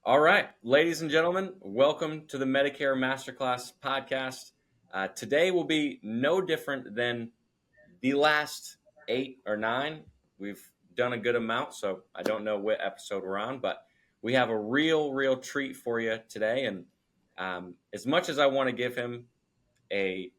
All right, ladies and gentlemen, welcome to the Medicare Masterclass Podcast. Today will be no different than the last 8 or 9. We've done a good amount, so I don't know what episode we're on, but we have a real treat for you today. And as much as I want to give him a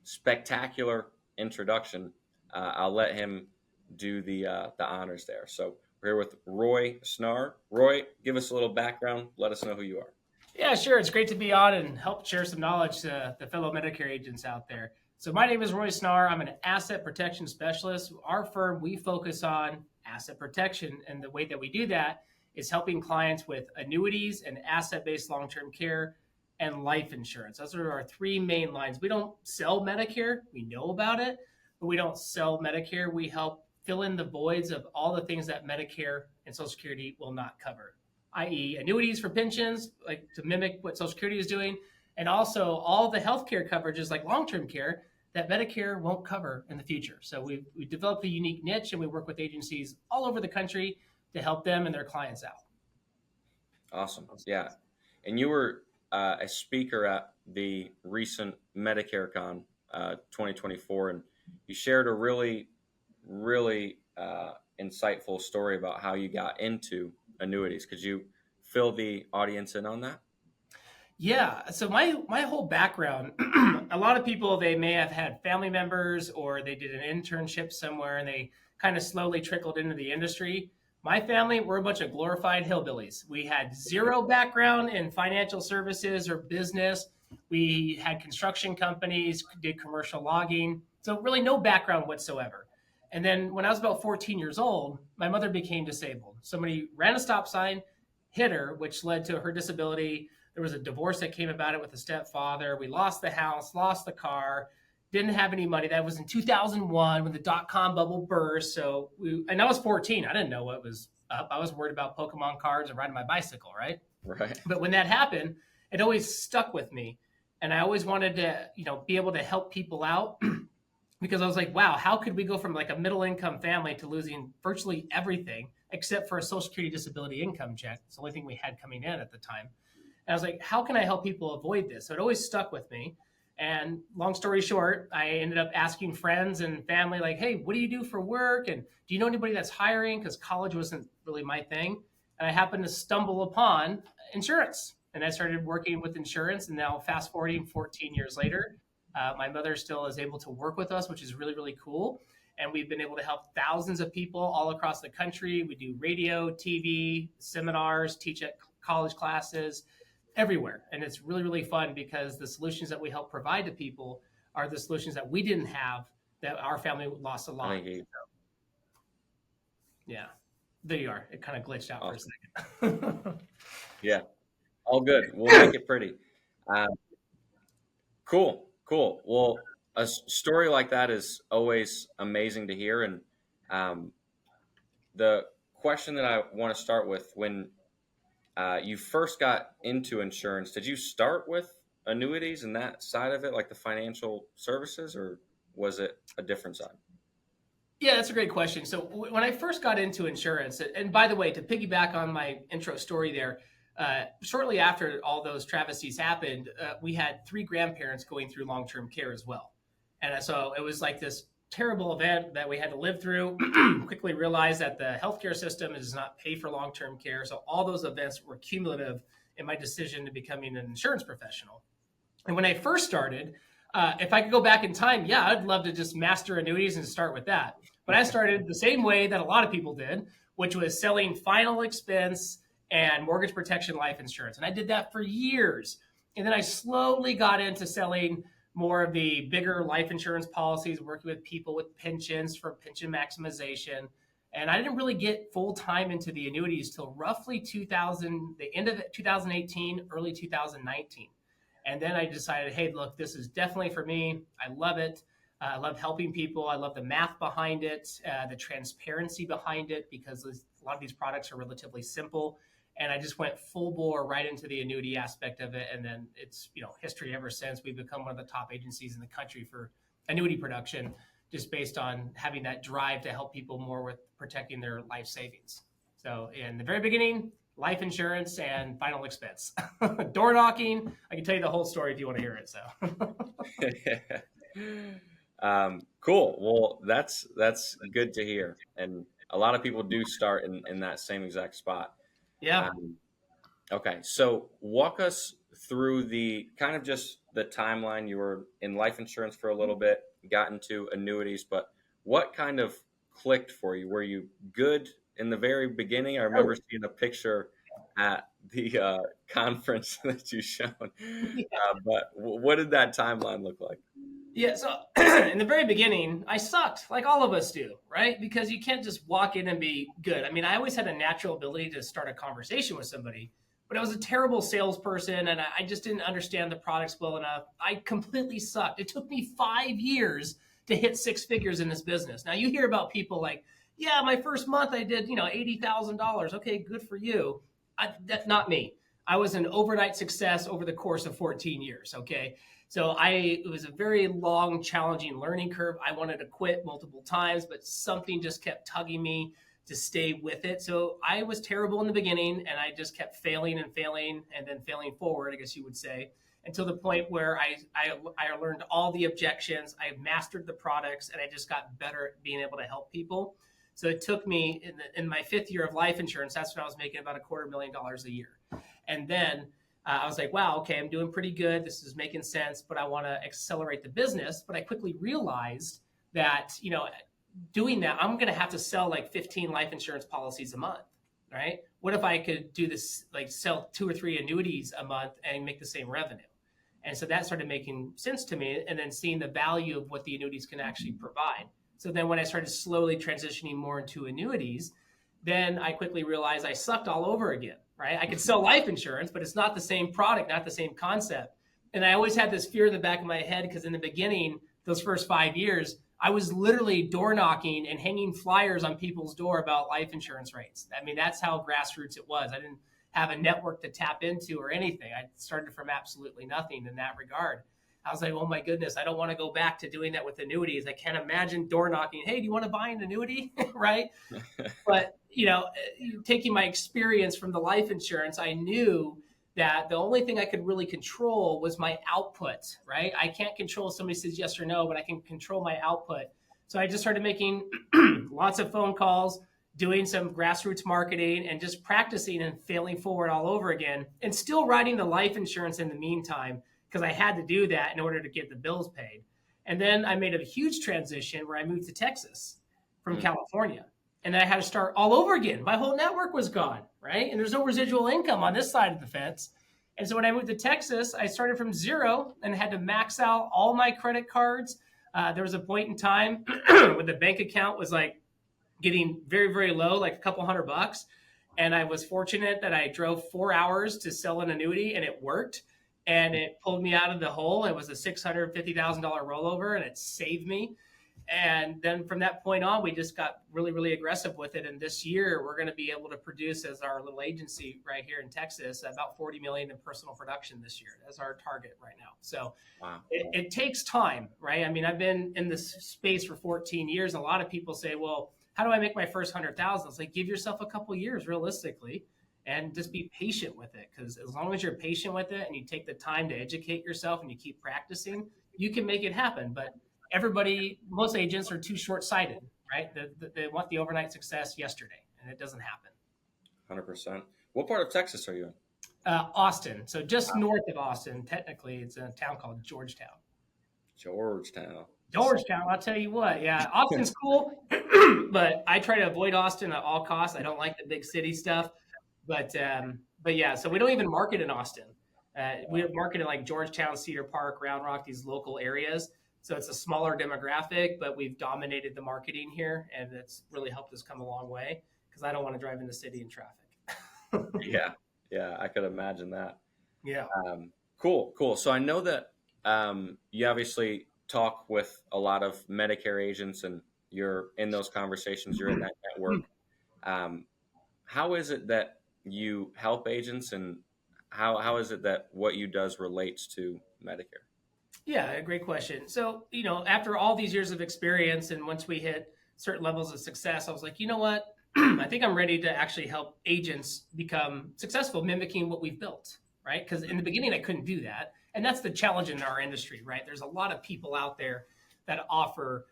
spectacular introduction, I'll let him do the honors there. So we're here with Roy Snar. Roy, give us a little background. Let us know who you are. Yeah, sure. It's great to be on and help share some knowledge to the fellow Medicare agents out there. So my name is Roy Snar. I'm an asset protection specialist. Our firm, we focus on asset protection. And the way that we do that is helping clients with annuities and asset-based long-term care and life insurance. Those are our three main lines. We don't sell Medicare. We know about it, but we don't sell Medicare. We help fill in the voids of all the things that Medicare and Social Security will not cover, i.e. annuities for pensions, like to mimic what Social Security is doing, and also all the healthcare coverages like long-term care that Medicare won't cover in the future. So we developed a unique niche, and we work with agencies all over the country to help them and their clients out. Awesome. Yeah. And you were a speaker at the recent Medicare Con 2024, and you shared a really insightful story about how you got into annuities. Could you fill the audience in on that? Yeah. So my whole background, a lot of people, they may have had family members or they did an internship somewhere and they kind of slowly trickled into the industry. My family, we're a bunch of glorified hillbillies. We had zero background in financial services or business. We had construction companies, did commercial logging. So really no background whatsoever. And then when I was about 14 years old, my mother became disabled. Somebody ran a stop sign, hit her, which led to her disability. There was a divorce that came about it with the stepfather. We lost the house, lost the car, didn't have any money. That was in 2001 when the dot-com bubble burst. And I was 14. I didn't know what was up. I was worried about Pokemon cards and riding my bicycle, right? Right. But when that happened, it always stuck with me. And I always wanted to, be able to help people out because I was like, wow, how could we go from like a middle income family to losing virtually everything except for a Social Security disability income check? It's the only thing we had coming in at the time. And I was like, how can I help people avoid this? So it always stuck with me. And long story short, I ended up asking friends and family, like, hey, what do you do for work? And do you know anybody that's hiring? Because college wasn't really my thing. And I happened to stumble upon insurance. And I started working with insurance. And now fast forwarding 14 years later, my mother still is able to work with us, which is really cool. And we've been able to help thousands of people all across the country. We do radio, TV, seminars, teach at college classes, everywhere. And it's really fun because the solutions that we help provide to people are the solutions that we didn't have, that our family lost a lot. Yeah. There you are. It kind of glitched out Awesome. for a second. Yeah. All good. We'll make it pretty. Cool. Well, a story like that is always amazing to hear. And the question that I want to start with, when you first got into insurance, did you start with annuities and that side of it, like the financial services, or was it a different side? Yeah, that's a great question. So when I first got into insurance, and by the way, to piggyback on my intro story there, shortly after all those travesties happened, we had 3 grandparents going through long-term care as well. And so it was like this terrible event that we had to live through. Quickly realized that the healthcare system does not pay for long-term care. So all those events were cumulative in my decision to becoming an insurance professional. And when I first started, if I could go back in time, yeah, I'd love to just master annuities and start with that. But I started the same way that a lot of people did, which was selling final expense and mortgage protection life insurance. And I did that for years. And then I slowly got into selling more of the bigger life insurance policies, working with people with pensions for pension maximization. And I didn't really get full time into the annuities till roughly the end of 2018, early 2019. And then I decided, hey, look, this is definitely for me. I love it. I love helping people. I love the math behind it, the transparency behind it, because a lot of these products are relatively simple. And I just went full bore right into the annuity aspect of it. And then it's, history ever since. We've become one of the top agencies in the country for annuity production, just based on having that drive to help people more with protecting their life savings. So in the very beginning, life insurance, and final expense. Door knocking. I can tell you the whole story if you want to hear it. So, Cool. Well, that's good to hear. And a lot of people do start in that same exact spot. yeah. Um, okay, so walk us through the kind of just the timeline. You were in life insurance for a little bit, got into annuities, but what kind of clicked for you? Were you good in the very beginning? I remember seeing a picture at the conference that you shown. But what did that timeline look like? Yeah, so in the very beginning, I sucked, like all of us do, right? Because you can't just walk in and be good. I mean, I always had a natural ability to start a conversation with somebody, but I was a terrible salesperson and I just didn't understand the products well enough. I completely sucked. It took me 5 years to hit six figures in this business. Now, you hear about people like, yeah, my first month I did, $80,000. Okay, good for you. That's not me. I was an overnight success over the course of 14 years, okay? So it was a very long, challenging learning curve. I wanted to quit multiple times, but something just kept tugging me to stay with it. So I was terrible in the beginning and I just kept failing and then failing forward, I guess you would say, until the point where I learned all the objections. I mastered the products and I just got better at being able to help people. So it took me in my fifth year of life insurance, that's when I was making about $250,000 a year. And then I was like, wow, okay, I'm doing pretty good. This is making sense, but I want to accelerate the business. But I quickly realized that, doing that, I'm going to have to sell like 15 life insurance policies a month, right? What if I could do this, like sell 2 or 3 annuities a month and make the same revenue? And so that started making sense to me, and then seeing the value of what the annuities can actually provide. So then when I started slowly transitioning more into annuities, then I quickly realized I sucked all over again, right? I could sell life insurance, but it's not the same product, not the same concept. And I always had this fear in the back of my head because in the beginning, those first 5 years, I was literally door knocking and hanging flyers on people's door about life insurance rates. I mean, that's how grassroots it was. I didn't have a network to tap into or anything. I started from absolutely nothing in that regard. I was like, oh my goodness, I don't want to go back to doing that with annuities. I can't imagine door knocking. Hey, do you want to buy an annuity? Right. But, taking my experience from the life insurance, I knew that the only thing I could really control was my output, right? I can't control if somebody says yes or no, but I can control my output. So I just started making lots of phone calls, doing some grassroots marketing and just practicing and failing forward all over again and still writing the life insurance in the meantime because I had to do that in order to get the bills paid. And then I made a huge transition where I moved to Texas from California. And then I had to start all over again. My whole network was gone, right? And there's no residual income on this side of the fence. And so when I moved to Texas, I started from zero and had to max out all my credit cards. There was a point in time when the bank account was like getting very, very low, like a couple $100. And I was fortunate that I drove 4 hours to sell an annuity and it worked. And it pulled me out of the hole. It was a $650,000 rollover and it saved me. And then from that point on, we just got really, really aggressive with it. And this year, we're going to be able to produce, as our little agency right here in Texas, about 40 million in personal production this year. That's our target right now. So Wow. it takes time, right? I mean, I've been in this space for 14 years. And a lot of people say, well, how do I make my first 100,000? It's like, give yourself a couple years realistically and just be patient with it. Because as long as you're patient with it and you take the time to educate yourself and you keep practicing, you can make it happen. But most agents are too short-sighted, right? They want the overnight success yesterday, and it doesn't happen. 100%. What part of Texas are you in? Austin. So just north of Austin, technically, it's a town called Georgetown. Georgetown. I'll tell you what. Yeah, Austin's cool, but I try to avoid Austin at all costs. I don't like the big city stuff. But yeah, so we don't even market in Austin. We market in like Georgetown, Cedar Park, Round Rock, these local areas. So it's a smaller demographic, but we've dominated the marketing here, and it's really helped us come a long way because I don't want to drive in the city in traffic. Yeah, I could imagine that. Yeah. Cool. So I know that you obviously talk with a lot of Medicare agents, and you're in those conversations. You're in that network. How is it that you help agents, and how is it that what you does relates to Medicare? Yeah, great question. So, after all these years of experience and once we hit certain levels of success, I was like, you know what? I think I'm ready to actually help agents become successful mimicking what we've built, right? Because in the beginning, I couldn't do that. And that's the challenge in our industry, right? There's a lot of people out there that offer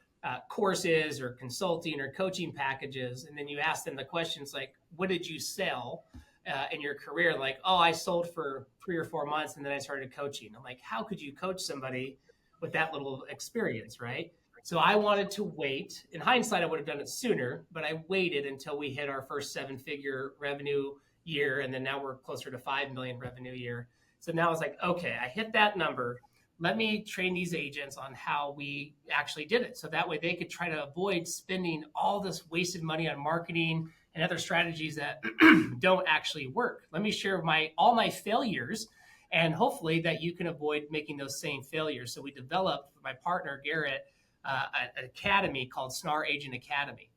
courses or consulting or coaching packages. And then you ask them the questions like, what did you sell in your career? Like, oh, I sold for 3 or 4 months and then I started coaching. I'm like, how could you coach somebody with that little experience, right? So I wanted to wait. In hindsight, I would have done it sooner, but I waited until we hit our first 7-figure revenue year. And then now we're closer to 5 million revenue year. So now it's like, okay, I hit that number. Let me train these agents on how we actually did it. So that way they could try to avoid spending all this wasted money on marketing and other strategies that don't actually work. Let me share all my failures, and hopefully that you can avoid making those same failures. So we developed with my partner, Garrett, an academy called SNAR Agent Academy.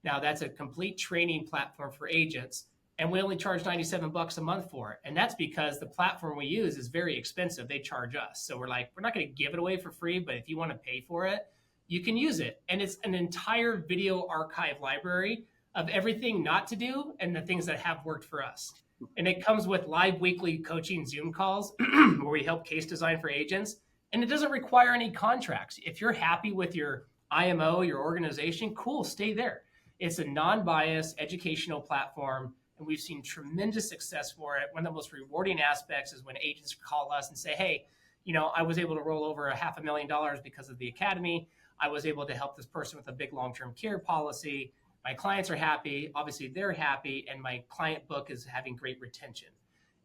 Now that's a complete training platform for agents, and we only charge $97 a month for it. And that's because the platform we use is very expensive. They charge us. So we're like, we're not going to give it away for free, but if you want to pay for it, you can use it. And it's an entire video archive library of everything not to do and the things that have worked for us. And it comes with live weekly coaching Zoom calls where we help case design for agents. And it doesn't require any contracts. If you're happy with your IMO, your organization, cool, stay there. It's a non-biased educational platform, and we've seen tremendous success for it. One of the most rewarding aspects is when agents call us and say, hey, I was able to roll over $500,000 because of the academy. I was able to help this person with a big long-term care policy. My clients are happy. Obviously, they're happy, and my client book is having great retention.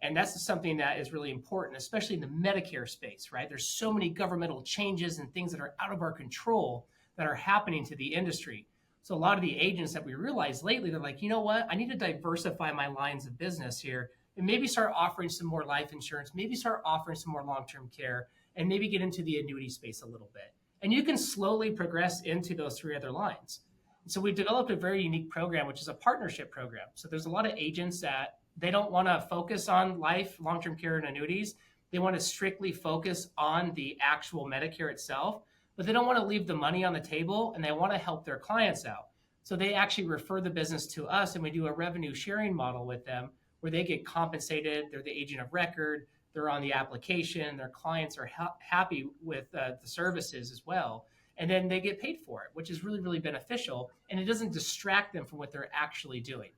And that's something that is really important, especially in the Medicare space, right? There's so many governmental changes and things that are out of our control that are happening to the industry. So a lot of the agents that we realized lately, they're like, you know what? I need to diversify my lines of business here and maybe start offering some more life insurance, maybe start offering some more long-term care, and maybe get into the annuity space a little bit. And you can slowly progress into those 3 other lines. So we've developed a very unique program, which is a partnership program. So there's a lot of agents that they don't want to focus on life, long-term care, and annuities. They want to strictly focus on the actual Medicare itself, but they don't want to leave the money on the table, and they want to help their clients out. So they actually refer the business to us, and we do a revenue sharing model with them where they get compensated. They're the agent of record. They're on the application. Their clients are happy with the services as well. And then they get paid for it, which is really, really beneficial. And it doesn't distract them from what they're actually doing.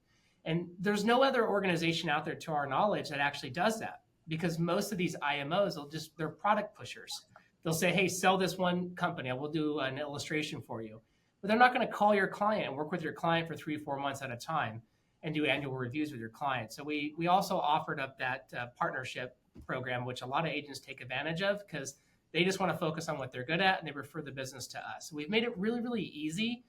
And there's no other organization out there, to our knowledge, that actually does that, because most of these IMOs, they're product pushers. They'll say, hey, sell this one company. I will do an illustration for you. But they're not going to call your client and work with your client for 3-4 months at a time and do annual reviews with your client. So we also offered up that partnership program, which a lot of agents take advantage of because they just want to focus on what they're good at and they refer the business to us. So we've made it really, really easy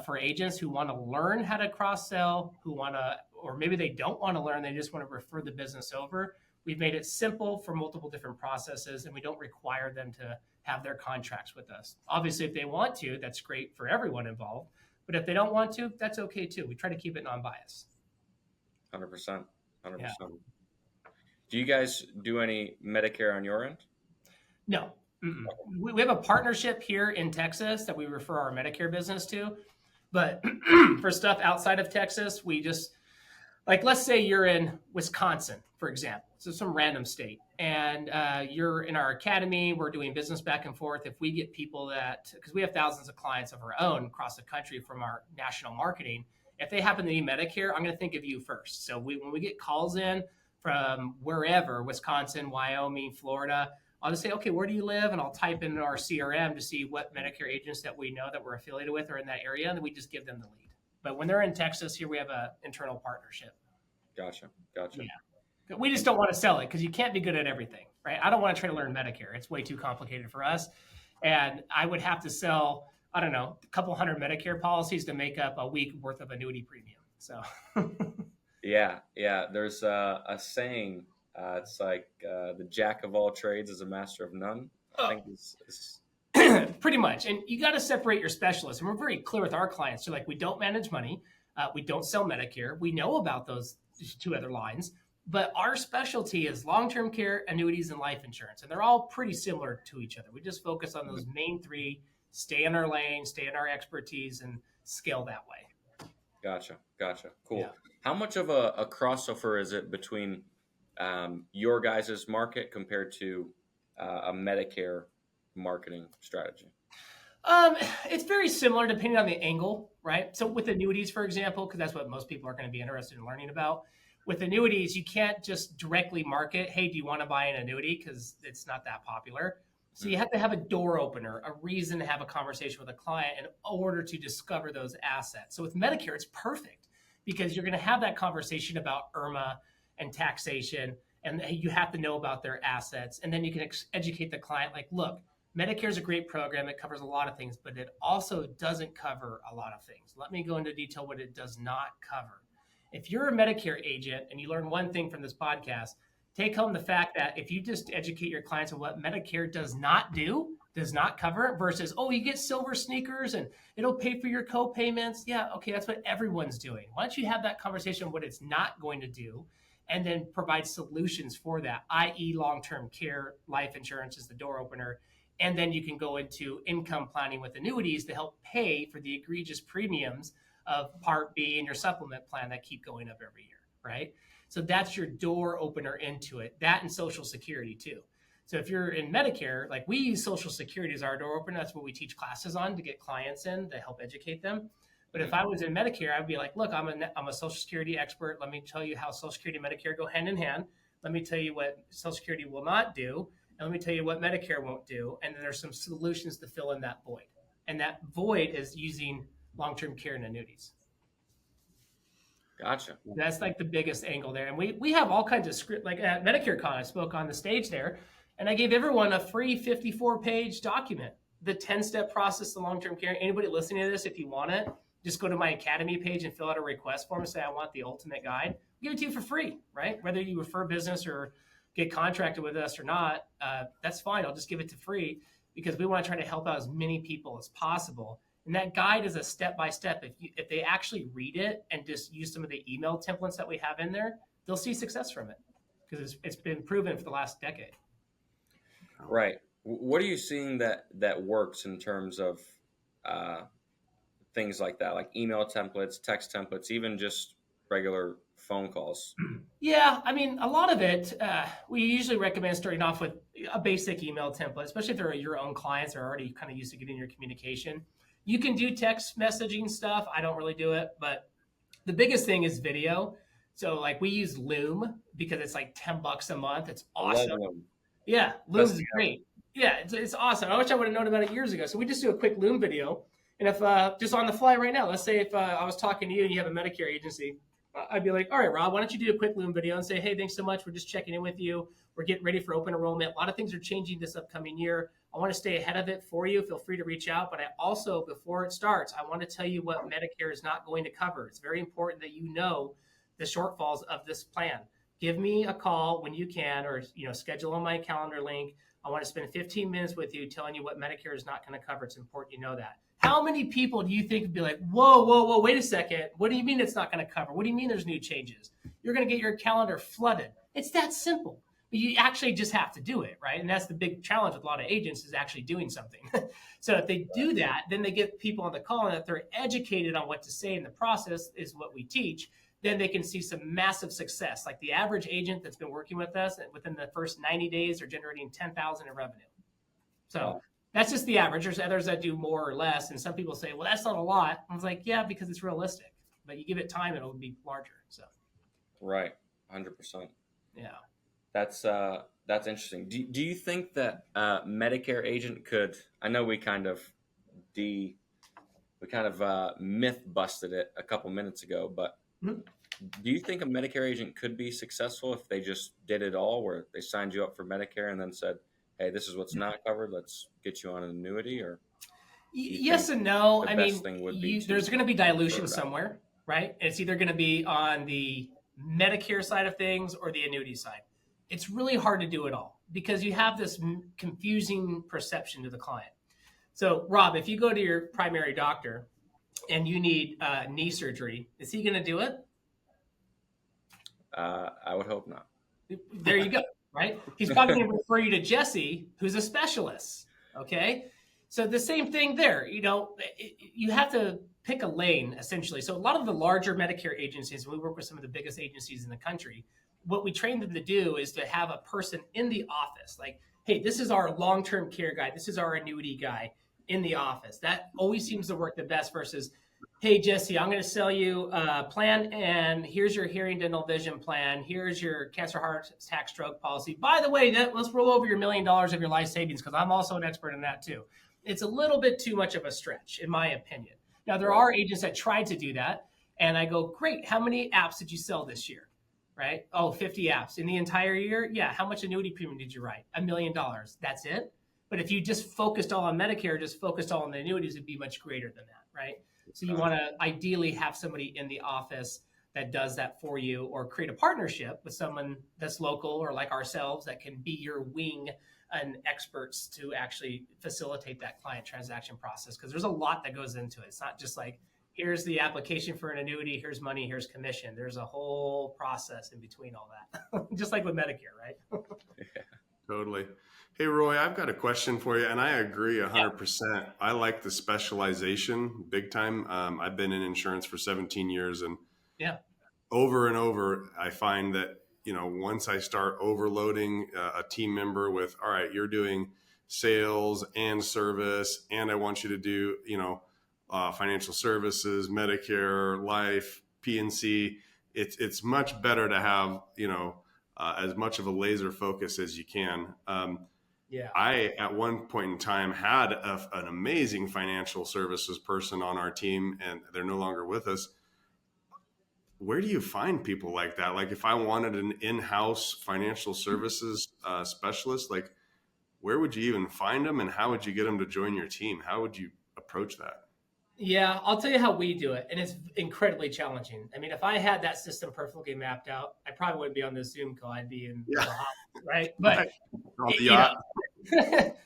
for agents who want to learn how to cross-sell, or maybe they don't want to learn, they just want to refer the business over. We've made it simple for multiple different processes, and we don't require them to have their contracts with us. Obviously, if they want to, that's great for everyone involved. But if they don't want to, that's okay too. We try to keep it non-biased. 100%. 100%. Yeah. Do you guys do any Medicare on your end? No. We have a partnership here in Texas that we refer our Medicare business to. But for stuff outside of Texas, we just, like, let's say you're in Wisconsin, for example. So some random state. And you're in our academy. We're doing business back and forth. If we get people because we have thousands of clients of our own across the country from our national marketing, if they happen to need Medicare, I'm going to think of you first. So when we get calls in from wherever, Wisconsin, Wyoming, Florida, I'll just say, okay, where do you live? And I'll type in our CRM to see what Medicare agents that we know that we're affiliated with are in that area, and then we just give them the lead. But when they're in Texas, here we have an internal partnership. Gotcha. Yeah. We just don't want to sell it because you can't be good at everything, right? I don't want to try to learn Medicare. It's way too complicated for us. And I would have to sell, I don't know, a couple hundred Medicare policies to make up a week worth of annuity premium. So. Yeah. There's a saying. It's like the jack of all trades is a master of none. I think it's pretty much. And you got to separate your specialists. And we're very clear with our clients. So like, we don't manage money. We don't sell Medicare. We know about those 2 other lines. But our specialty is long-term care, annuities, and life insurance. And they're all pretty similar to each other. We just focus on those main 3, stay in our lane, stay in our expertise, and scale that way. Gotcha. Gotcha. Cool. Yeah. How much of a crossover is it between your guys' market compared to a Medicare marketing strategy? Um, it's very similar depending on the angle, right? So with annuities, for example, because that's what most people are going to be interested in learning about. With annuities, you can't just directly market, hey, do you want to buy an annuity? Because it's not that popular. So you Mm. have to have a door opener, a reason to have a conversation with a client in order to discover those assets. So with Medicare, it's perfect because you're going to have that conversation about IRMA and taxation, and you have to know about their assets. And then you can educate the client like, look, Medicare is a great program. It covers a lot of things, but it also doesn't cover a lot of things. Let me go into detail what it does not cover. If you're a Medicare agent and you learn one thing from this podcast, take home the fact that if you just educate your clients on what Medicare does not do, does not cover versus, oh, you get silver sneakers and it'll pay for your co-payments. Yeah, okay, that's what everyone's doing. Why don't you have that conversation on what it's not going to do and then provide solutions for that, i.e. long-term care, life insurance is the door opener. And then you can go into income planning with annuities to help pay for the egregious premiums of Part B and your supplement plan that keep going up every year, right? So that's your door opener into it. That and Social Security too. So if you're in Medicare, like we use Social Security as our door opener. That's what we teach classes on to get clients in to help educate them. But if Mhm. I was in Medicare, I'd be like, look, I'm a Social Security expert. Let me tell you how Social Security and Medicare go hand in hand. Let me tell you what Social Security will not do. And let me tell you what Medicare won't do. And then there's some solutions to fill in that void. And that void is using long-term care and annuities. Gotcha. That's like the biggest angle there. And we have all kinds of script, like at Medicare Con, I spoke on the stage there, and I gave everyone a free 54-page document, the 10-step process to long-term care. Anybody listening to this, if you want it, just go to my Academy page and fill out a request form and say, I want the ultimate guide. I'll give it to you for free, right? Whether you refer business or get contracted with us or not, that's fine. I'll just give it to free because we want to try to help out as many people as possible. And that guide is a step by step. If they actually read it and just use some of the email templates that we have in there, they'll see success from it because it's been proven for the last decade. Right. What are you seeing that works in terms of uh, things like that, like email templates, text templates, even just regular phone calls? Yeah, I mean, a lot of it, we usually recommend starting off with a basic email template, especially if they're your own clients or already kind of used to getting your communication. You can do text messaging stuff. I don't really do it, but the biggest thing is video. So like we use Loom because it's like $10 a month. It's I love awesome. them. Yeah, Best Loom's thing ever. great. Yeah, it's awesome. I wish I would have known about it years ago. So we just do a quick Loom video. And if just on the fly right now, let's say if I was talking to you and you have a Medicare agency, I'd be like, all right, Rob, why don't you do a quick Loom video and say, hey, thanks so much. We're just checking in with you. We're getting ready for open enrollment. A lot of things are changing this upcoming year. I want to stay ahead of it for you. Feel free to reach out. But I also, before it starts, I want to tell you what Medicare is not going to cover. It's very important that you know the shortfalls of this plan. Give me a call when you can, or schedule on my calendar link. I want to spend 15 minutes with you telling you what Medicare is not going to cover. It's important you know that. How many people do you think would be like, whoa, wait a second. What do you mean it's not going to cover? What do you mean there's new changes? You're going to get your calendar flooded. It's that simple. But you actually just have to do it, right? And that's the big challenge with a lot of agents is actually doing something. So if they do that, then they get people on the call, and if they're educated on what to say in the process is what we teach, then they can see some massive success. Like the average agent that's been working with us within the first 90 days are generating 10,000 in revenue. So that's just the average. There's others that do more or less. And some people say, well, that's not a lot. I was like, yeah, because it's realistic. But you give it time, it'll be larger. So Right. 100%. yeah. That's interesting. Do you think that Medicare agent could? I know we kind of myth busted it a couple minutes ago, but Mhm. do you think a Medicare agent could be successful if they just did it all, where they signed you up for Medicare and then said, "Hey, this is what's not covered. Let's get you on an annuity"? Or do you Yes think and no. the I best mean, thing would be there's to going to be sort dilution it out? somewhere, right? It's either going to be on the Medicare side of things or the annuity side. It's really hard to do it all because you have this confusing perception to the client. So, Rob, if you go to your primary doctor and you need knee surgery, is he going to do it? I would hope not. There you go, right? He's probably going to refer you to Jesse, who's a specialist. Okay. So the same thing there, you have to pick a lane essentially. So a lot of the larger Medicare agencies, we work with some of the biggest agencies in the country. What we train them to do is to have a person in the office, like, hey, this is our long-term care guy, this is our annuity guy in the office. That always seems to work the best versus, hey, Jesse, I'm going to sell you a plan, and here's your hearing, dental, vision plan. Here's your cancer, heart attack, stroke policy. By the way, let's roll over your $1 million of your life savings because I'm also an expert in that too. It's a little bit too much of a stretch, in my opinion. Now, there are agents that tried to do that, and I go, great, how many apps did you sell this year? Right? Oh, 50 apps. In the entire year? Yeah. How much annuity premium did you write? $1 million. That's it? But if you just focused all on Medicare, just focused all on the annuities, it'd be much greater than that, right? So you want to ideally have somebody in the office that does that for you, or create a partnership with someone that's local or like ourselves that can be your wing and experts to actually facilitate that client transaction process. Because there's a lot that goes into it. It's not just like, here's the application for an annuity, here's money, here's commission. There's a whole process in between all that, just like with Medicare, right? Yeah, totally. Hey, Roy, I've got a question for you, and I agree 100%. Yeah. I like the specialization big time. I've been in insurance for 17 years, and over and over, I find that, once I start overloading a team member with, all right, you're doing sales and service, and I want you to do, financial services, Medicare, life, P&C, it's much better to have, as much of a laser focus as you can. I, at one point in time, had an amazing financial services person on our team, and they're no longer with us. Where do you find people like that? Like, if I wanted an in-house financial services specialist, like, where would you even find them, and how would you get them to join your team? How would you approach that? Yeah, I'll tell you how we do it, and it's incredibly challenging. I mean, if I had that system perfectly mapped out, I probably wouldn't be on this Zoom call. I'd be in the hospital, right? But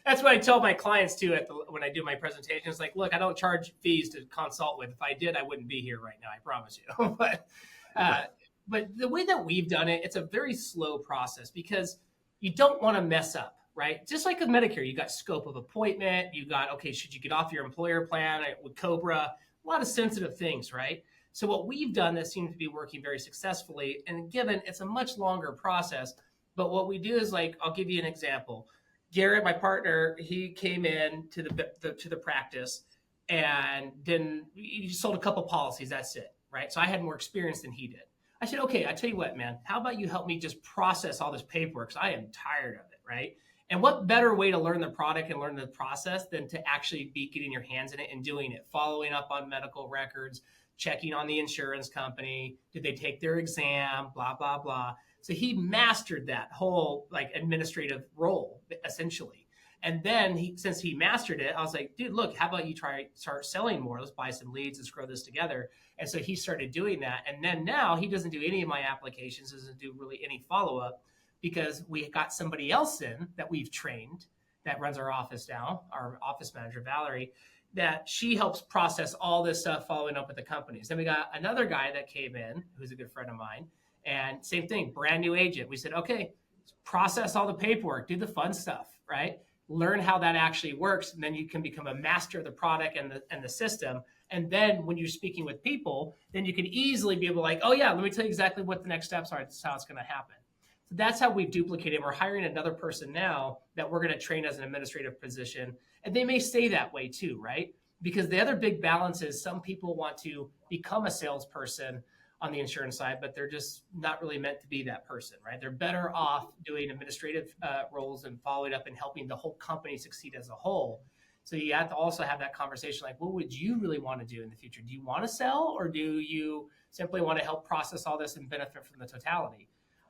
that's what I tell my clients too when I do my presentations. Like, look, I don't charge fees to consult with. If I did, I wouldn't be here right now. I promise you. But the way that we've done it, it's a very slow process because you don't want to mess up. Right? Just like with Medicare, you got scope of appointment, you got, okay, should you get off your employer plan with COBRA? A lot of sensitive things, right? So what we've done that seems to be working very successfully, and given it's a much longer process, but what we do is, like, I'll give you an example. Garrett, my partner, he came in to the practice and he sold a couple policies, that's it, right? So I had more experience than he did. I said, okay, I tell you what, man, how about you help me just process all this paperwork? Because I am tired of it, right? And what better way to learn the product and learn the process than to actually be getting your hands in it and doing it, following up on medical records, checking on the insurance company, did they take their exam, blah, blah, blah. So he mastered that whole administrative role, essentially. And then since he mastered it, I was like, dude, look, how about you start selling more? Let's buy some leads. Let's grow this together. And so he started doing that. And then now he doesn't do any of my applications, doesn't do really any follow-up, because we got somebody else in that we've trained that runs our office now, our office manager, Valerie, that she helps process all this stuff following up with the companies. Then we got another guy that came in who's a good friend of mine, and same thing, brand new agent. We said, okay, process all the paperwork, do the fun stuff, right? Learn how that actually works, and then you can become a master of the product and the system. And then when you're speaking with people, then you can easily be able to, like, oh yeah, let me tell you exactly what the next steps are. This is how it's going to happen. So that's how we've duplicated. We're hiring another person now that we're going to train as an administrative position. And they may stay that way too, right? Because the other big balance is some people want to become a salesperson on the insurance side, but they're just not really meant to be that person, right? They're better off doing administrative roles and following up and helping the whole company succeed as a whole. So you have to also have that conversation, like, what would you really want to do in the future? Do you want to sell, or do you simply want to help process all this and benefit from the totality?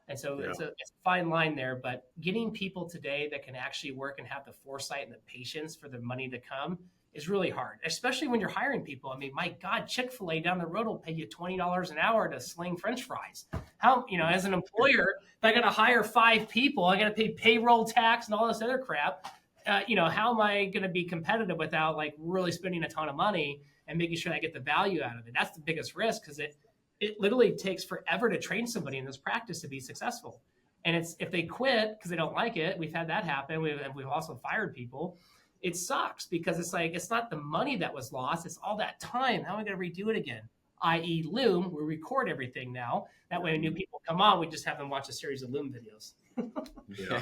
And so it's a fine line there, but getting people today that can actually work and have the foresight and the patience for the money to come is really hard, especially when you're hiring people. I mean, my God, Chick-fil-A down the road will pay you $20 an hour to sling French fries. How, as an employer, if I got to hire 5 people, I got to pay payroll tax and all this other crap. How am I going to be competitive without really spending a ton of money and making sure I get the value out of it? That's the biggest risk, because it literally takes forever to train somebody in this practice to be successful. And if they quit because they don't like it, we've had that happen. We've also fired people. it sucks because it's like, it's not the money that was lost. It's all that time. How am I going to redo it again? I.e. Loom, we record everything now. That way when new people come on, we just have them watch a series of Loom videos. Yeah.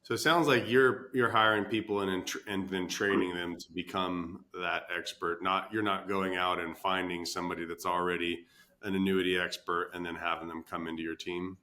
So it sounds like you're hiring people and then training them to become that expert. You're not going out and finding somebody that's already an annuity expert and then having them come into your team.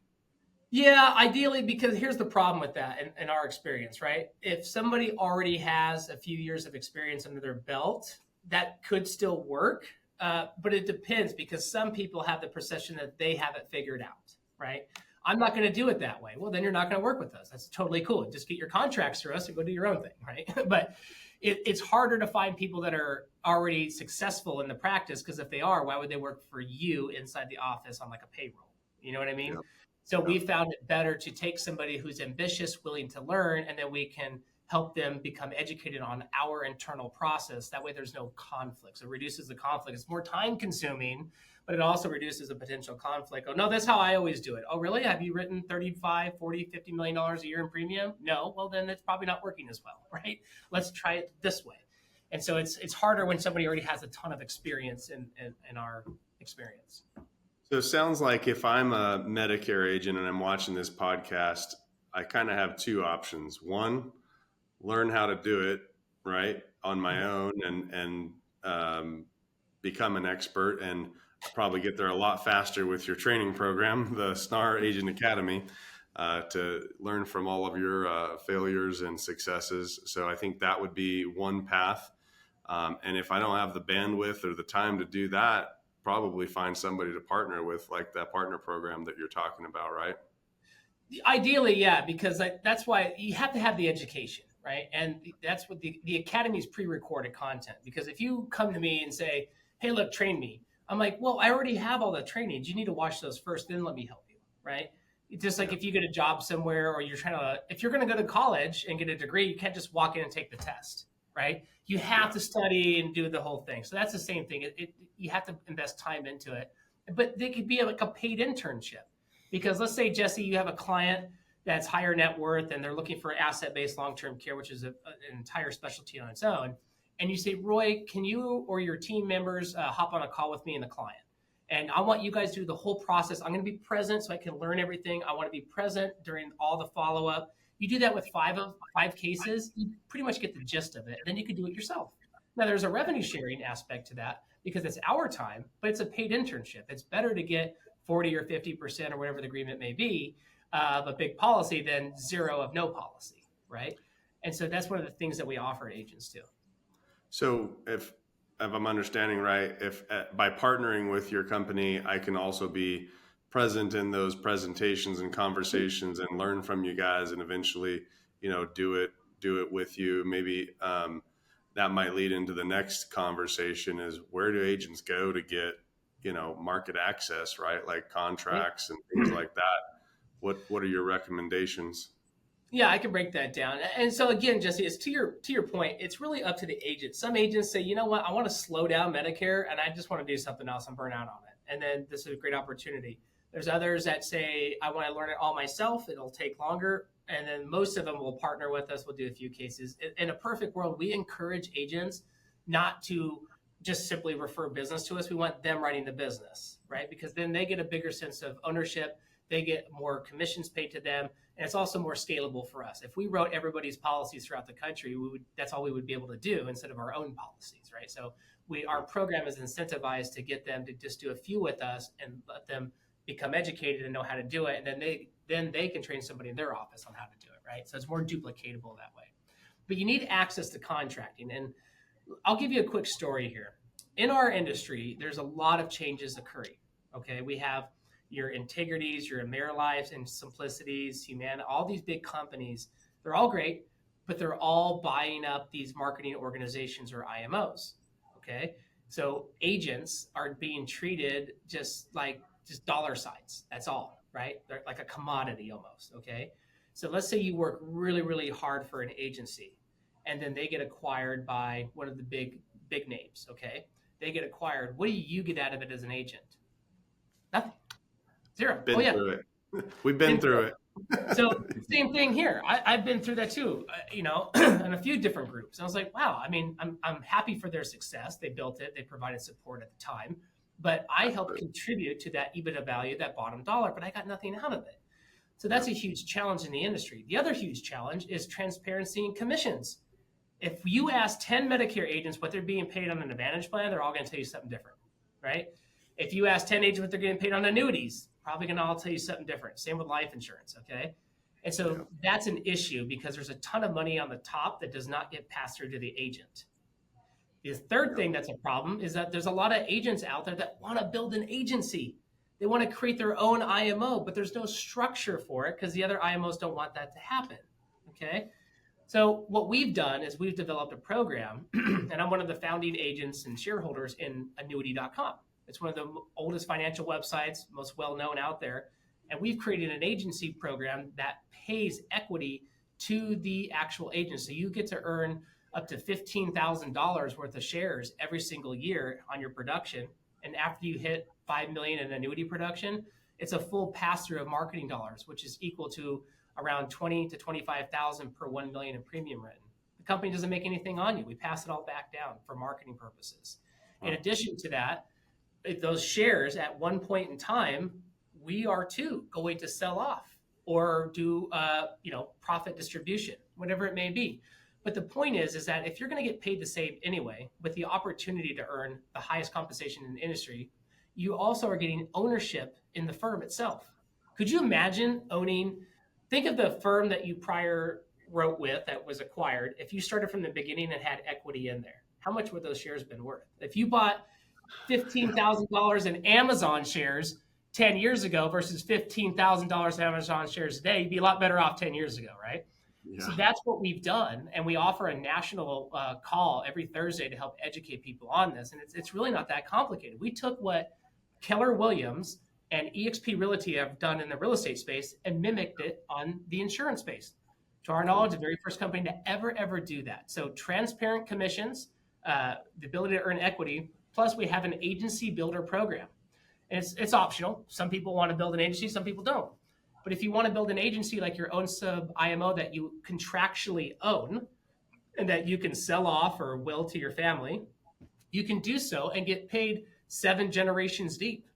Yeah, ideally, because here's the problem with that in our experience, right? If somebody already has a few years of experience under their belt, that could still work. But it depends, because some people have the perception that they have it figured out, right? I'm not going to do it that way. Well, then you're not going to work with us. That's totally cool. Just get your contracts through us and go do your own thing, right? But it's harder to find people that are already successful in the practice, because if they are, why would they work for you inside the office on like a payroll? You know what I mean? Yep. So we found it better to take somebody who's ambitious, willing to learn, and then we can help them become educated on our internal process. That way there's no conflict. So it reduces the conflict. It's more time consuming, but it also reduces the potential conflict. Oh, no, that's how I always do it. Oh, really? Have you written 35, 40, $50 million a year in premium? No. Well, then it's probably not working as well, right? Let's try it this way. And so it's harder when somebody already has a ton of experience in our experience. So it sounds like if I'm a Medicare agent and I'm watching this podcast, I kind of have two options. One, learn how to do it right on my own and become an expert, and probably get there a lot faster with your training program, the SNAR Agent Academy, to learn from all of your failures and successes. So I think that would be one path. And if I don't have the bandwidth or the time to do that, probably find somebody to partner with, like that partner program that you're talking about, right? Ideally, yeah, because that's why you have to have the education, right? And that's what the Academy is pre-recorded content. Because if you come to me and say, hey, look, train me, I'm like, well, I already have all the trainings. You need to watch those first, then let me help you, right? It's just like if you get a job somewhere, or if you're going to go to college and get a degree, you can't just walk in and take the test, right? You have to study and do the whole thing. So that's the same thing. You have to invest time into it. But they could be like a paid internship. Because let's say, Jesse, you have a client that's higher net worth and they're looking for asset-based long-term care, which is an entire specialty on its own. And you say, Roy, can you or your team members hop on a call with me and the client? And I want you guys to do the whole process. I'm going to be present so I can learn everything. I want to be present during all the follow-up. You do that with five cases, you pretty much get the gist of it. Then you can do it yourself. Now, there's a revenue sharing aspect to that because it's our time, but it's a paid internship. It's better to get 40 or 50% or whatever the agreement may be of a big policy than zero of no policy, right? And so that's one of the things that we offer agents too. So if I'm understanding right, if by partnering with your company, I can also be present in those presentations and conversations and learn from you guys, and eventually, do it with you. Maybe that might lead into the next conversation: is where do agents go to get market access, right? Like contracts and things like that. What are your recommendations? Yeah, I can break that down. And so again, Jesse, it's to your point, it's really up to the agent. Some agents say, you know what, I want to slow down Medicare and I just want to do something else and burn out on it. And then this is a great opportunity. There's others that say, I want to learn it all myself. It'll take longer. And then most of them will partner with us. We'll do a few cases. In a perfect world, we encourage agents not to just simply refer business to us. We want them writing the business, right? Because then they get a bigger sense of ownership. They get more commissions paid to them. And it's also more scalable for us. If we wrote everybody's policies throughout the country, that's all we would be able to do instead of our own policies, right? So our program is incentivized to get them to just do a few with us and let them become educated and know how to do it. And then they can train somebody in their office on how to do it, right? So it's more duplicatable that way. But you need access to contracting. And I'll give you a quick story here. In our industry, there's a lot of changes occurring, okay? We have your Integrities, your AmeriLives, and Simplicities, Humana, all these big companies, they're all great, but they're all buying up these marketing organizations or IMOs, okay? So agents are being treated just dollar signs, that's all, right? They're like a commodity almost, okay? So let's say you work really, really hard for an agency, and then they get acquired by one of the big names, okay? They get acquired. What do you get out of it as an agent? Nothing. Zero. Through it. We've been through it. So same thing here. I've been through that too, in a few different groups. I was like, wow, I mean, I'm happy for their success. They built it. They provided support at the time, but I helped contribute to that EBITDA value, that bottom dollar, but I got nothing out of it. So that's a huge challenge in the industry. The other huge challenge is transparency and commissions. If you ask 10 Medicare agents what they're being paid on an Advantage plan, they're all going to tell you something different, right? If you ask 10 agents what they're getting paid on annuities, probably going to all tell you something different. Same with life insurance, okay? And so that's an issue because there's a ton of money on the top that does not get passed through to the agent. The third thing that's a problem is that there's a lot of agents out there that want to build an agency. They want to create their own IMO, but there's no structure for it because the other IMOs don't want that to happen, okay? So what we've done is we've developed a program, and I'm one of the founding agents and shareholders in annuity.com. It's one of the oldest financial websites, most well-known out there. And we've created an agency program that pays equity to the actual agent. So you get to earn up to $15,000 worth of shares every single year on your production. And after you hit $5 million in annuity production, it's a full pass-through of marketing dollars, which is equal to around $20,000 to $25,000 per $1 million in premium written. The company doesn't make anything on you. We pass it all back down for marketing purposes. In addition to that, those shares at one point in time, we are too going to sell off or do profit distribution, whatever it may be. But the point is that if you're going to get paid the same anyway, with the opportunity to earn the highest compensation in the industry, you also are getting ownership in the firm itself. Could you imagine think of the firm that you prior wrote with that was acquired. If you started from the beginning and had equity in there, how much would those shares been worth? If you bought $15,000 in Amazon shares 10 years ago versus $15,000 in Amazon shares today, you'd be a lot better off 10 years ago, right? Yeah. So that's what we've done. And we offer a national call every Thursday to help educate people on this. And it's really not that complicated. We took what Keller Williams and eXp Realty have done in the real estate space and mimicked it on the insurance space. To our knowledge, the very first company to ever do that. So transparent commissions, the ability to earn equity, plus we have an agency builder program. And it's optional. Some people want to build an agency, some people don't. But if you want to build an agency like your own sub IMO that you contractually own and that you can sell off or will to your family, you can do so and get paid 7 generations deep.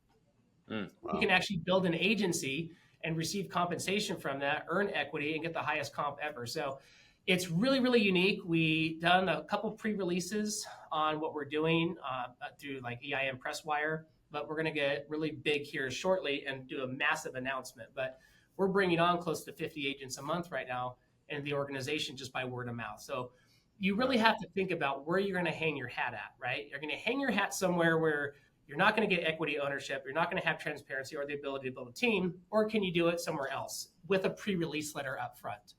Wow. You can actually build an agency and receive compensation from that, earn equity, and get the highest comp ever. So it's really, really unique. We've done a couple pre-releases on what we're doing through like EIM Presswire, but we're going to get really big here shortly and do a massive announcement. But we're bringing on close to 50 agents a month right now in the organization just by word of mouth. So you really have to think about where you're going to hang your hat at, right? You're going to hang your hat somewhere where you're not going to get equity ownership. You're not going to have transparency or the ability to build a team, or can you do it somewhere else with a pre-release letter up front?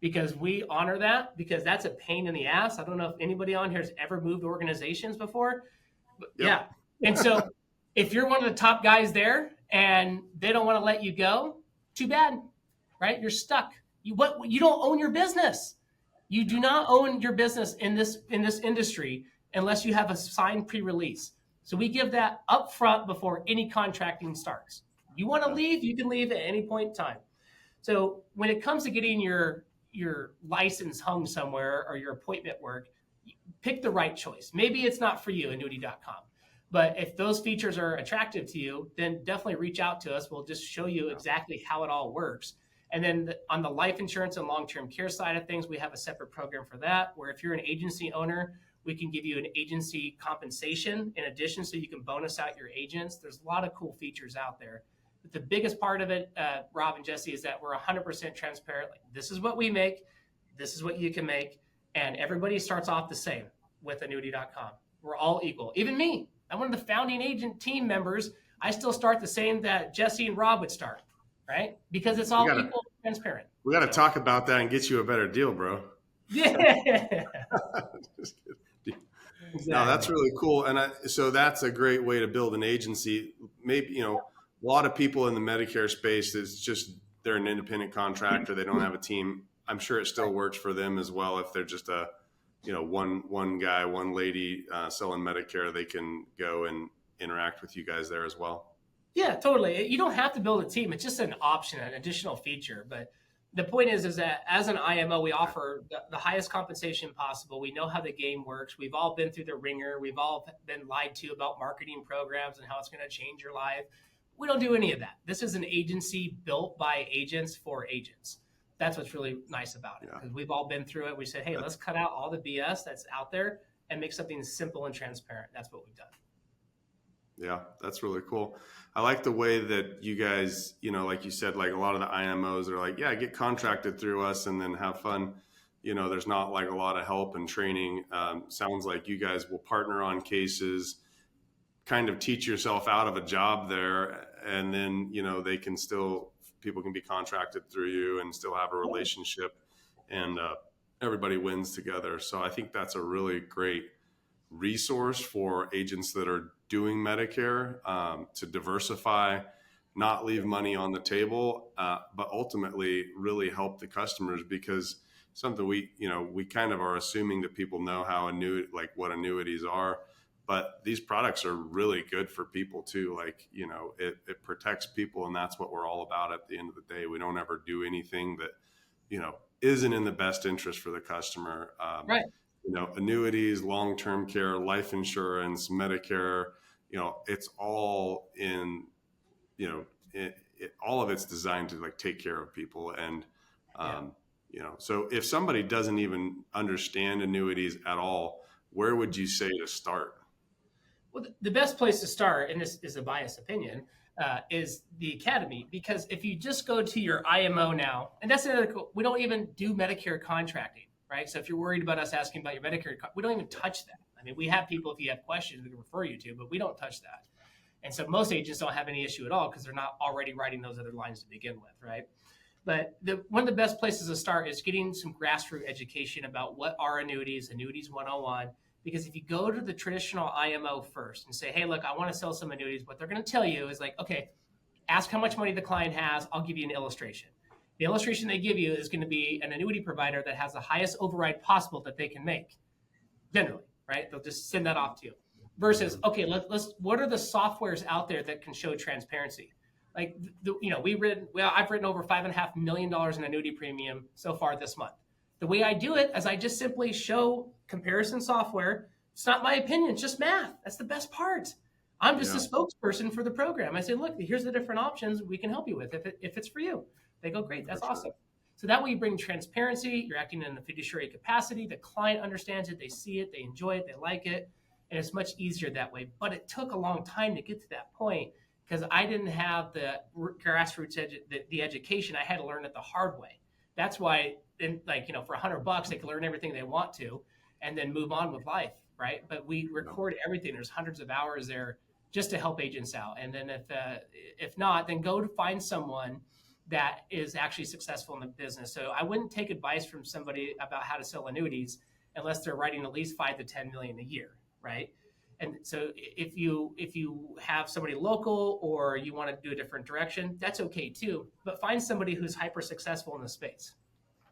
Because we honor that, because that's a pain in the ass. I don't know if anybody on here has ever moved organizations before, but yep. Yeah. And so if you're one of the top guys there and they don't want to let you go, too bad, right? You're stuck. You don't own your business. You do not own your business in this industry unless you have a signed pre-release. So we give that up front before any contracting starts. You want to leave, you can leave at any point in time. So when it comes to getting your license hung somewhere or your appointment work, pick the right choice. Maybe it's not for you, annuity.com. But if those features are attractive to you, then definitely reach out to us. We'll just show you exactly how it all works. And then on the life insurance and long-term care side of things, we have a separate program for that, where if you're an agency owner, we can give you an agency compensation in addition, so you can bonus out your agents. There's a lot of cool features out there. But the biggest part of it, Rob and Jesse, is that we're 100% transparent. Like, this is what we make. This is what you can make. And everybody starts off the same with annuity.com. We're all equal. Even me. I'm one of the founding agent team members. I still start the same that Jesse and Rob would start, right? Because it's all equal, transparent. We got to talk about that and get you a better deal, bro. Yeah. Exactly. No, that's really cool. And so that's a great way to build an agency. Maybe, a lot of people in the Medicare space is just, they're an independent contractor. They don't have a team. I'm sure it still works for them as well. If they're just one guy, one lady selling Medicare, they can go and interact with you guys there as well. Yeah, totally. You don't have to build a team. It's just an option, an additional feature. But the point is that as an IMO, we offer the highest compensation possible. We know how the game works. We've all been through the ringer. We've all been lied to about marketing programs and how it's going to change your life. We don't do any of that. This is an agency built by agents for agents. That's what's really nice about it, because we've all been through it. We said, hey, let's cut out all the BS that's out there and make something simple and transparent. That's what we've done. Yeah, that's really cool. I like the way that you guys, like you said, like a lot of the IMOs are like, yeah, get contracted through us and then have fun. There's not like a lot of help and training. Sounds like you guys will partner on cases, kind of teach yourself out of a job there. And then, people can be contracted through you and still have a relationship, and everybody wins together. So I think that's a really great resource for agents that are doing Medicare, to diversify, not leave money on the table, but ultimately really help the customers, because something we kind of are assuming that people know how what annuities are, but these products are really good for people too. Like, it protects people, and that's what we're all about at the end of the day. We don't ever do anything that, isn't in the best interest for the customer. Right. Annuities, long-term care, life insurance, Medicare, it's all in, all of it's designed to like take care of people. And, so if somebody doesn't even understand annuities at all, where would you say to start? Well, the best place to start, and this is a biased opinion, is the Academy. Because if you just go to your IMO now, and that's another cool, we don't even do Medicare contracting. Right. So if you're worried about us asking about your Medicare, we don't even touch that. I mean, we have people, if you have questions, we can refer you to, but we don't touch that. And so most agents don't have any issue at all because they're not already writing those other lines to begin with. Right. But one of the best places to start is getting some grassroots education about what are annuities, annuities 101. Because if you go to the traditional IMO first and say, hey, look, I want to sell some annuities, what they're going to tell you is like, okay, ask how much money the client has. I'll give you an illustration. The illustration they give you is going to be an annuity provider that has the highest override possible that they can make, generally, right? They'll just send that off to you. Versus, okay, let's what are the softwares out there that can show transparency? Like, I've written over $5.5 million in annuity premium so far this month. The way I do it is I just simply show comparison software. It's not my opinion, it's just math. That's the best part. I'm just a spokesperson for the program. I say, look, here's the different options we can help you with if it's for you. They go, great, that's awesome. So that way you bring transparency, you're acting in a fiduciary capacity, the client understands it, they see it, they enjoy it, they like it, and it's much easier that way. But it took a long time to get to that point because I didn't have the grassroots the education. I had to learn it the hard way. That's why, for $100, they can learn everything they want to and then move on with life, right? But we record everything. There's hundreds of hours there just to help agents out. And then if not, then go to find someone that is actually successful in the business. So I wouldn't take advice from somebody about how to sell annuities unless they're writing at least 5 to 10 million a year, right? And so if you have somebody local or you want to do a different direction, that's okay too. But find somebody who's hyper successful in the space.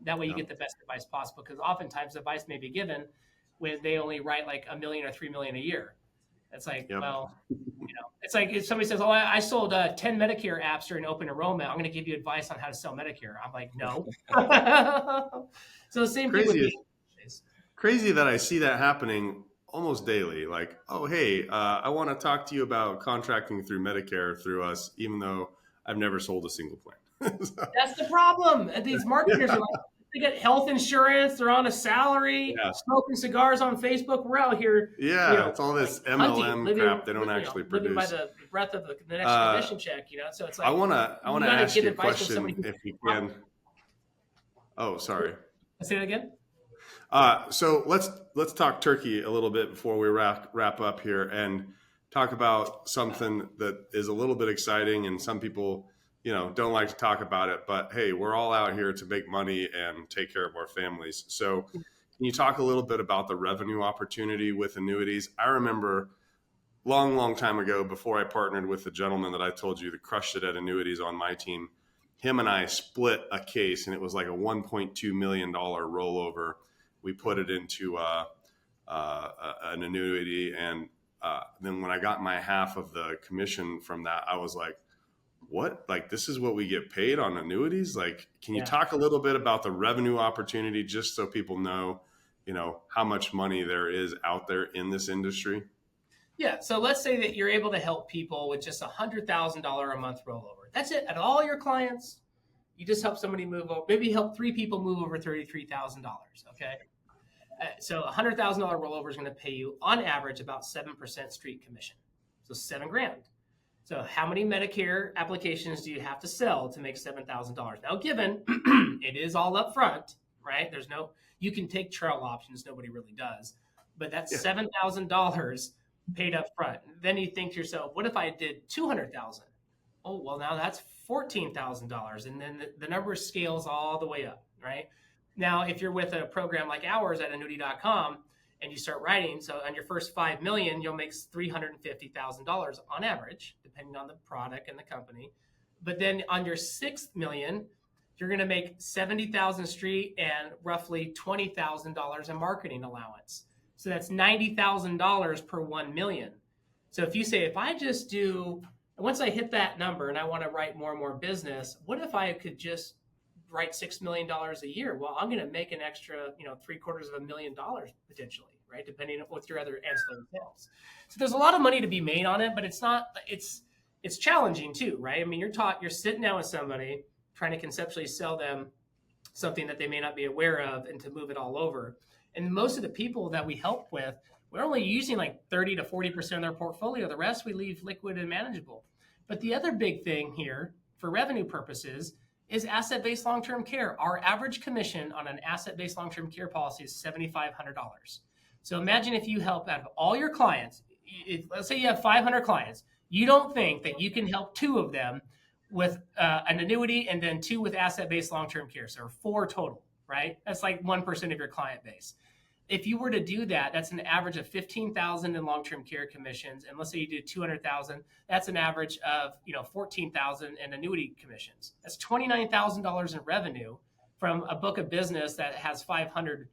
That way you get the best advice possible, because oftentimes advice may be given when they only write like $1 million or $3 million a year. It's like, it's like if somebody says, oh, I sold 10 Medicare apps during open enrollment, I'm going to give you advice on how to sell Medicare. I'm like, no. So the same thing with me. Crazy that I see that happening almost daily. Like, oh, hey, I want to talk to you about contracting through Medicare through us, even though I've never sold a single plan. That's the problem. These marketers are like, they get health insurance, they're on a salary, smoking cigars on Facebook. We're out here. It's all this MLM hunting, crap they don't actually produce. Living by the breath of the next commission check, So it's like I want to ask you a question if you can. Oh, sorry. Say that again. So let's talk turkey a little bit before we wrap up here and talk about something that is a little bit exciting, and some people don't like to talk about it, but hey, we're all out here to make money and take care of our families. So can you talk a little bit about the revenue opportunity with annuities? I remember long time ago, before I partnered with the gentleman that I told you that crushed it at annuities on my team, him and I split a case, and it was like a $1.2 million rollover. We put it into an annuity, and then when I got my half of the commission from that, I was like, what? Like, this is what we get paid on annuities? Like, can you talk a little bit about the revenue opportunity just so people know, how much money there is out there in this industry? Yeah. So let's say that you're able to help people with just $100,000 a month rollover. That's it. At all your clients, you just help somebody move over. Maybe help 3 people move over $33,000. Okay. So $100,000 rollover is going to pay you on average about 7% street commission. So $7,000. So how many Medicare applications do you have to sell to make $7,000? Now, given it is all up front, right? You can take trail options. Nobody really does, but that's $7,000 paid up front. Then you think to yourself, what if I did 200,000? Oh, well, now that's $14,000. And then the number scales all the way up, right? Now, if you're with a program like ours at annuity.com and you start writing, so on your first 5 million, you'll make $350,000 on average, depending on the product and the company. But then on your 6th million, you're going to make 70,000 street and roughly $20,000 in marketing allowance. So that's $90,000 per 1 million. So if you say, if I just once I hit that number and I want to write more and more business, what if I could just write $6 million a year? Well, I'm going to make an extra, $750,000 potentially, right? Depending on with your other ancillary sales. So there's a lot of money to be made on it, but it's challenging too, right? I mean, you're sitting down with somebody trying to conceptually sell them something that they may not be aware of and to move it all over. And most of the people that we help with, we're only using like 30 to 40% of their portfolio. The rest we leave liquid and manageable. But the other big thing here for revenue purposes is asset-based long-term care. Our average commission on an asset-based long-term care policy is $7,500. So imagine if you help out of all your clients, let's say you have 500 clients, you don't think that you can help 2 of them with an annuity and then 2 with asset-based long-term care. So 4 total, right? That's like 1% of your client base. If you were to do that, that's an average of $15,000 in long-term care commissions. And let's say you do $200,000, that's an average of $14,000 in annuity commissions. That's $29,000 in revenue from a book of business that has 500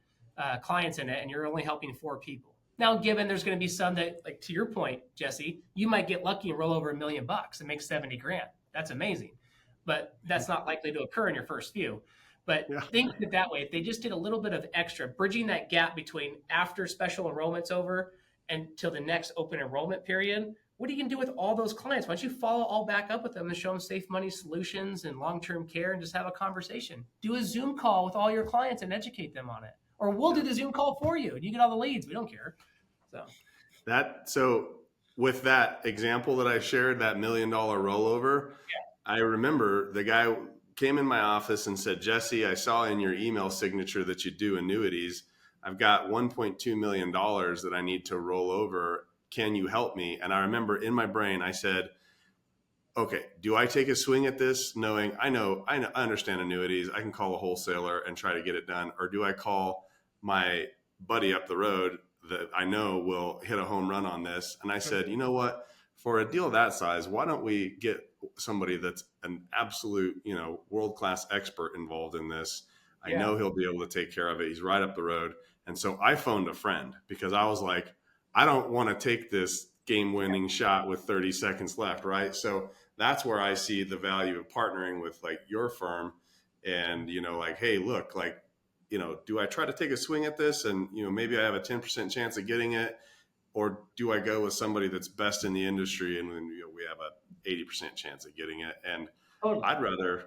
clients in it, and you're only helping 4 people. Now, given there's going to be some that, like to your point, Jesse, you might get lucky and roll over $1 million and make $70,000. That's amazing, but that's not likely to occur in your first few. But think of it that way. If they just did a little bit of extra, bridging that gap between after special enrollment's over and till the next open enrollment period, what are you going to do with all those clients? Why don't you follow all back up with them and show them safe money solutions and long-term care and just have a conversation? Do a Zoom call with all your clients and educate them on it. Or we'll do the Zoom call for you and you get all the leads. We don't care. So with that example that I shared, that $1 million rollover, I remember the guy came in my office and said, Jesse, I saw in your email signature that you do annuities. I've got $1.2 million that I need to roll over. Can you help me? And I remember in my brain, I said, okay, do I take a swing at this knowing I understand annuities. I can call a wholesaler and try to get it done. Or do I call my buddy up the road that I know will hit a home run on this? And I said, you know what, for a deal that size, why don't we get somebody that's an absolute, world-class expert involved in this. I know he'll be able to take care of it. He's right up the road. And so I phoned a friend because I was like, I don't want to take this game-winning shot with 30 seconds left, right? So that's where I see the value of partnering with like your firm and, hey, look, do I try to take a swing at this and, maybe I have a 10% chance of getting it? Or do I go with somebody that's best in the industry and then we have a 80% chance of getting it? And I'd rather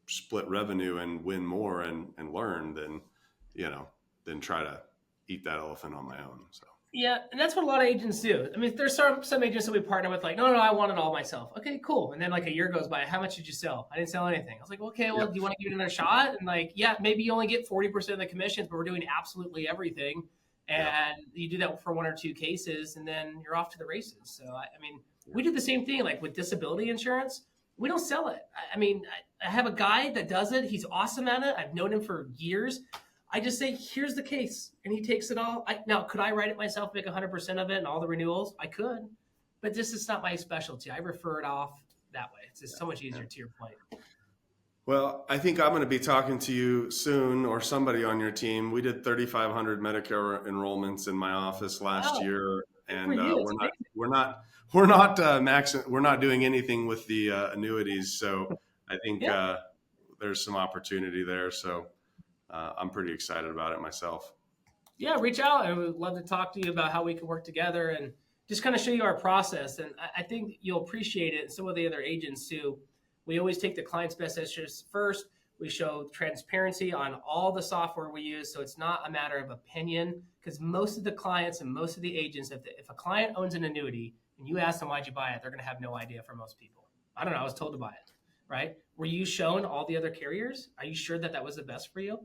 split revenue and win more and learn than try to eat that elephant on my own. So yeah, and that's what a lot of agents do. I mean, there's some agents that we partner with, like, no, I want it all myself. Okay, cool. And then like a year goes by, how much did you sell? I didn't sell anything. I was like, okay, well, do you want to give it another shot? And like, yeah, maybe you only get 40% of the commissions, but we're doing absolutely everything. And you do that for 1 or 2 cases, and then you're off to the races. So, I mean, we do the same thing, like with disability insurance. We don't sell it. I mean, I have a guy that does it. He's awesome at it. I've known him for years. I just say, here's the case, and he takes it all. Now, could I write it myself, make 100% of it and all the renewals? I could, but this is not my specialty. I refer it off that way. It's just so much easier to your point. Well, I think I'm going to be talking to you soon or somebody on your team. We did 3,500 Medicare enrollments in my office last year, and we're we're not we're not doing anything with the annuities. So I think there's some opportunity there. So I'm pretty excited about it myself. Yeah, reach out, and we'd love to talk to you about how we can work together and just kind of show you our process. And I think you'll appreciate it. And some of the other agents too. We always take the client's best interests first. We show transparency on all the software we use, so it's not a matter of opinion. Because most of the clients and most of the agents, if a client owns an annuity and you ask them why'd you buy it, they're going to have no idea for most people. I don't know. I was told to buy it, right? Were you shown all the other carriers? Are you sure that that was the best for you?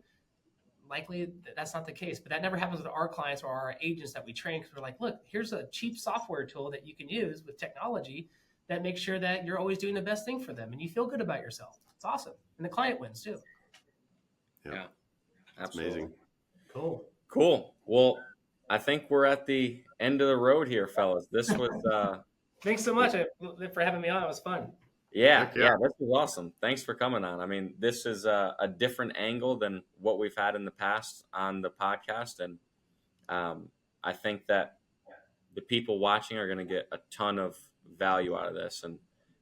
Likely that's not the case, but that never happens with our clients or our agents that we train, because we're like, look, here's a cheap software tool that you can use with technology that makes sure that you're always doing the best thing for them and you feel good about yourself. It's awesome. And the client wins too. Yeah, absolutely. Amazing. Cool. Well, I think we're at the end of the road here, fellas. This was thanks so much for having me on. It was fun. Yeah, this was awesome. Thanks for coming on. I mean, this is a different angle than what we've had in the past on the podcast, and I think that the people watching are going to get a ton of value out of this, and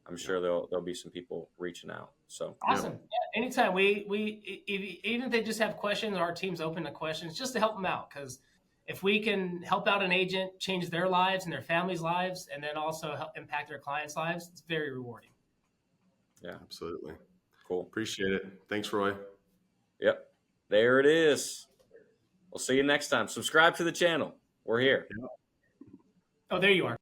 I'm sure there'll be some people reaching out. So awesome. Yeah, anytime even if they just have questions, our team's open to questions just to help them out. Because if we can help out an agent change their lives and their families' lives, and then also help impact their clients' lives, it's very rewarding. Yeah, absolutely. Cool. Appreciate it. Thanks, Roy. Yep. There it is. We'll see you next time. Subscribe to the channel. We're here. Oh, there you are.